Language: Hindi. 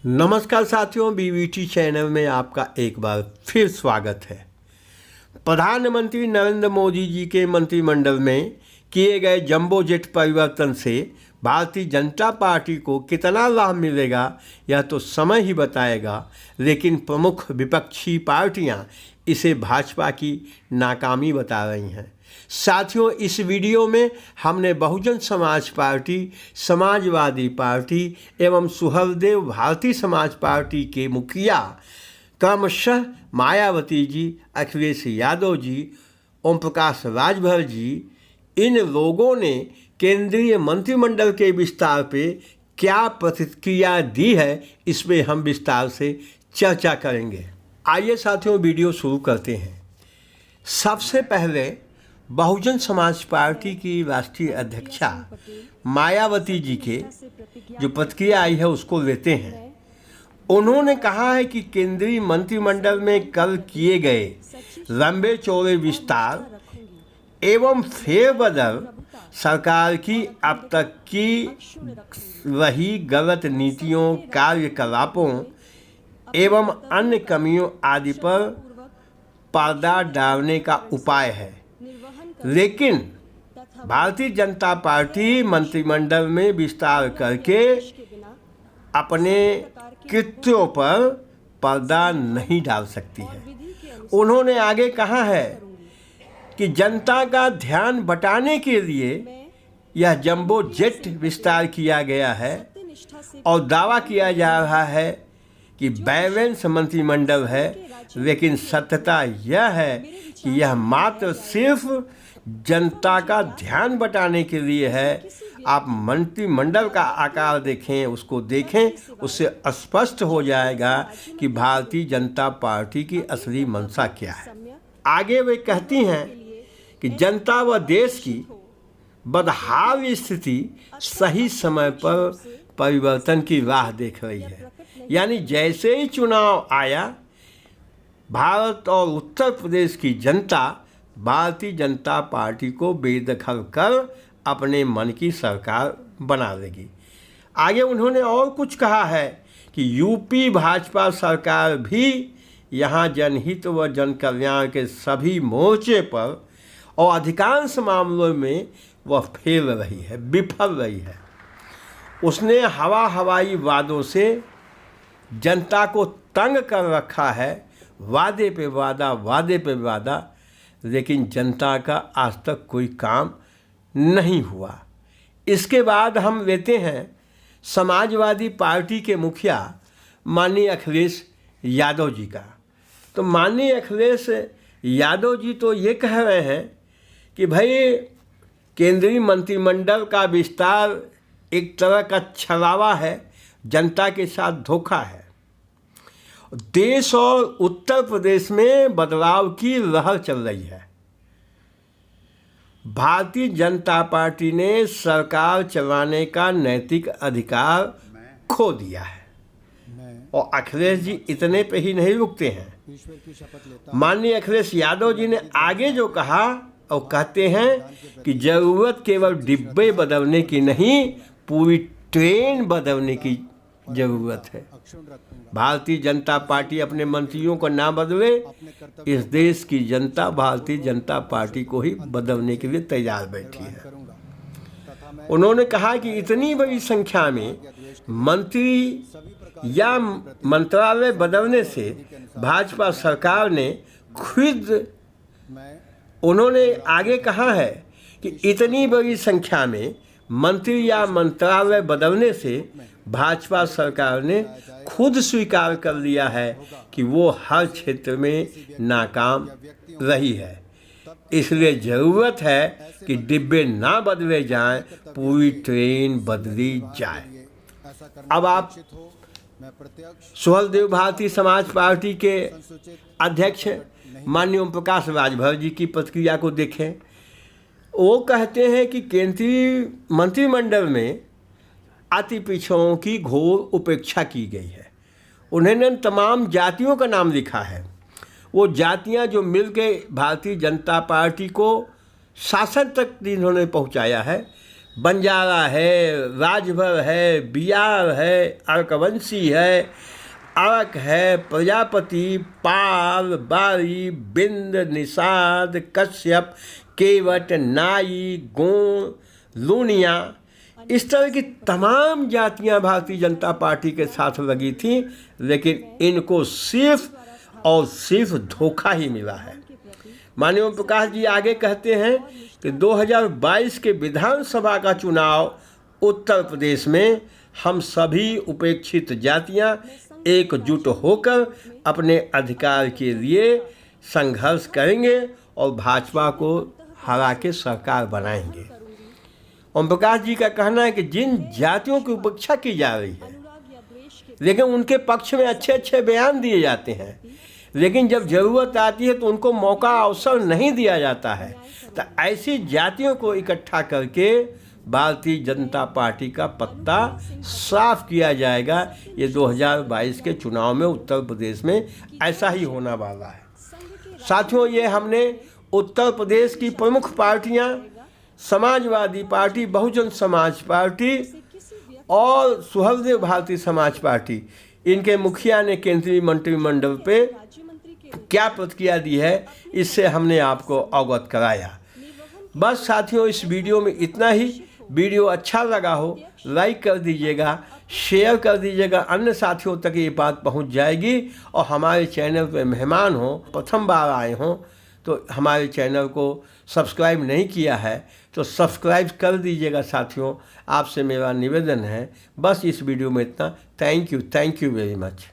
नमस्कार साथियों, बीवीटी चैनल में आपका एक बार फिर स्वागत है। प्रधानमंत्री नरेंद्र मोदी जी के मंत्रिमंडल में किए गए जंबो जेट परिवर्तन से भारतीय जनता पार्टी को कितना लाभ मिलेगा यह तो समय ही बताएगा, लेकिन प्रमुख विपक्षी पार्टियां इसे भाजपा की नाकामी बता रही हैं। साथियों, इस वीडियो में हमने बहुजन समाज पार्टी, समाजवादी पार्टी एवं सुहलदेव भारतीय समाज पार्टी के मुखिया क्रमशः मायावती जी, अखिलेश यादव जी, ओम प्रकाश राजभर जी, इन लोगों ने केंद्रीय मंत्रिमंडल के विस्तार पे क्या प्रतिक्रिया दी है, इसमें हम विस्तार से चर्चा करेंगे। आइए साथियों, वीडियो शुरू करते हैं। सबसे पहले बहुजन समाज पार्टी की राष्ट्रीय अध्यक्षा मायावती जी के जो प्रतिक्रिया आई है उसको लेते हैं। उन्होंने कहा है कि केंद्रीय मंत्रिमंडल में कल किए गए लंबे चौड़े विस्तार एवं फेरबदल सरकार की अब तक की रही गलत नीतियों, कार्यकलापों एवं अन्य कमियों आदि पर पर्दा डालने का उपाय है। लेकिन भारतीय जनता पार्टी मंत्रिमंडल में विस्तार करके अपने कृत्यों पर पर्दा नहीं डाल सकती है। उन्होंने आगे कहा है कि जनता का ध्यान बटाने के लिए यह जंबो जेट विस्तार किया गया है और दावा किया जा रहा है कि बैलेंस मंत्रिमंडल है, लेकिन सत्यता यह है कि यह मात्र सिर्फ जनता का ध्यान बटाने के लिए है। आप मंत्रिमंडल का आकार देखें, उसको देखें, उससे स्पष्ट हो जाएगा कि भारतीय जनता पार्टी की असली मंशा क्या है। आगे वे कहती हैं कि जनता व देश की बदहाल स्थिति सही समय पर परिवर्तन की राह देख रही है। यानी जैसे ही चुनाव आया, भारत और उत्तर प्रदेश की जनता भारतीय जनता पार्टी को बेदखल कर अपने मन की सरकार बना देगी। आगे उन्होंने और कुछ कहा है कि यूपी भाजपा सरकार भी यहाँ जनहित व जनकल्याण के सभी मोर्चे पर और अधिकांश मामलों में वह फेल रही है, विफल रही है। उसने हवाई वादों से जनता को तंग कर रखा है, वादे पे वादा, लेकिन जनता का आज तक कोई काम नहीं हुआ। इसके बाद हम लेते हैं समाजवादी पार्टी के मुखिया माननीय अखिलेश यादव जी का। तो माननीय अखिलेश यादव जी तो ये कह रहे हैं कि भाई केंद्रीय मंत्रिमंडल का विस्तार एक तरह का छलावा है, जनता के साथ धोखा है। देश और उत्तर प्रदेश में बदलाव की लहर चल रही है। भारतीय जनता पार्टी ने सरकार चलाने का नैतिक अधिकार खो दिया है और अखिलेश जी इतने पे ही नहीं रुकते हैं। माननीय अखिलेश यादव जी ने आगे जो कहा और कहते हैं कि जरूरत केवल डिब्बे बदलने की नहीं, पूरी ट्रेन बदलने की जरूरत है। भारतीय जनता पार्टी अपने मंत्रियों को ना बदले, इस देश की जनता भारतीय जनता पार्टी को ही बदलने के लिए तैयार बैठी है। उन्होंने कहा कि इतनी बड़ी संख्या में मंत्री या मंत्रालय बदलने से भाजपा सरकार ने खुद, उन्होंने आगे कहा है कि इतनी बड़ी संख्या में मंत्री या मंत्रालय बदलने से भाजपा सरकार ने खुद स्वीकार कर लिया है कि वो हर क्षेत्र में नाकाम रही है। इसलिए ज़रूरत है कि डिब्बे ना बदले जाएं, पूरी ट्रेन बदली जाए। अब आप सुहलदेव भारतीय समाज पार्टी के अध्यक्ष माननीय ओम प्रकाश राजभर जी की प्रतिक्रिया को देखें। वो कहते हैं कि केंद्रीय मंत्रिमंडल में अति पिछड़ों की घोर उपेक्षा की गई है। उन्होंने तमाम जातियों का नाम लिखा है। वो जातियां जो मिलकर भारतीय जनता पार्टी को शासन तक जिन्होंने पहुंचाया है, बंजारा है, राजभर है, बिहार है, अर्कवंशी है, अरक है, प्रजापति, पाल, बारी, बिंद, निषाद, कश्यप, केवट, नाई, गोंड, लूनिया, इस तरह की तमाम जातियां भारतीय जनता पार्टी के साथ लगी थी, लेकिन इनको सिर्फ और सिर्फ धोखा ही मिला है। माननीय ओम प्रकाश जी आगे कहते हैं कि 2022 के विधानसभा का चुनाव उत्तर प्रदेश में हम सभी उपेक्षित जातियां एकजुट होकर अपने अधिकार के लिए संघर्ष करेंगे और भाजपा को हरा के सरकार बनाएंगे। ओम प्रकाश जी का कहना है कि जिन जातियों की उपेक्षा की जा रही है, लेकिन उनके पक्ष में अच्छे अच्छे बयान दिए जाते हैं, लेकिन जब ज़रूरत आती है तो उनको मौका अवसर नहीं दिया जाता है, तो ऐसी जातियों को इकट्ठा करके भारतीय जनता पार्टी का पत्ता साफ किया जाएगा। ये 2022 के चुनाव में उत्तर प्रदेश में ऐसा ही होने वाला है। साथियों, ये हमने उत्तर प्रदेश की प्रमुख पार्टियां समाजवादी पार्टी, बहुजन समाज पार्टी और सुहृदय भारतीय समाज पार्टी, इनके मुखिया ने केंद्रीय मंत्रिमंडल पे क्या प्रतिक्रिया दी है, इससे हमने आपको अवगत कराया। बस साथियों, इस वीडियो में इतना ही। वीडियो अच्छा लगा हो लाइक कर दीजिएगा, शेयर कर दीजिएगा, अन्य साथियों तक ये बात पहुंच जाएगी। और हमारे चैनल पे मेहमान हो, प्रथम बार आए हों, तो हमारे चैनल को सब्सक्राइब नहीं किया है तो सब्सक्राइब कर दीजिएगा साथियों, आपसे मेरा निवेदन है। बस इस वीडियो में इतना। Thank you very much.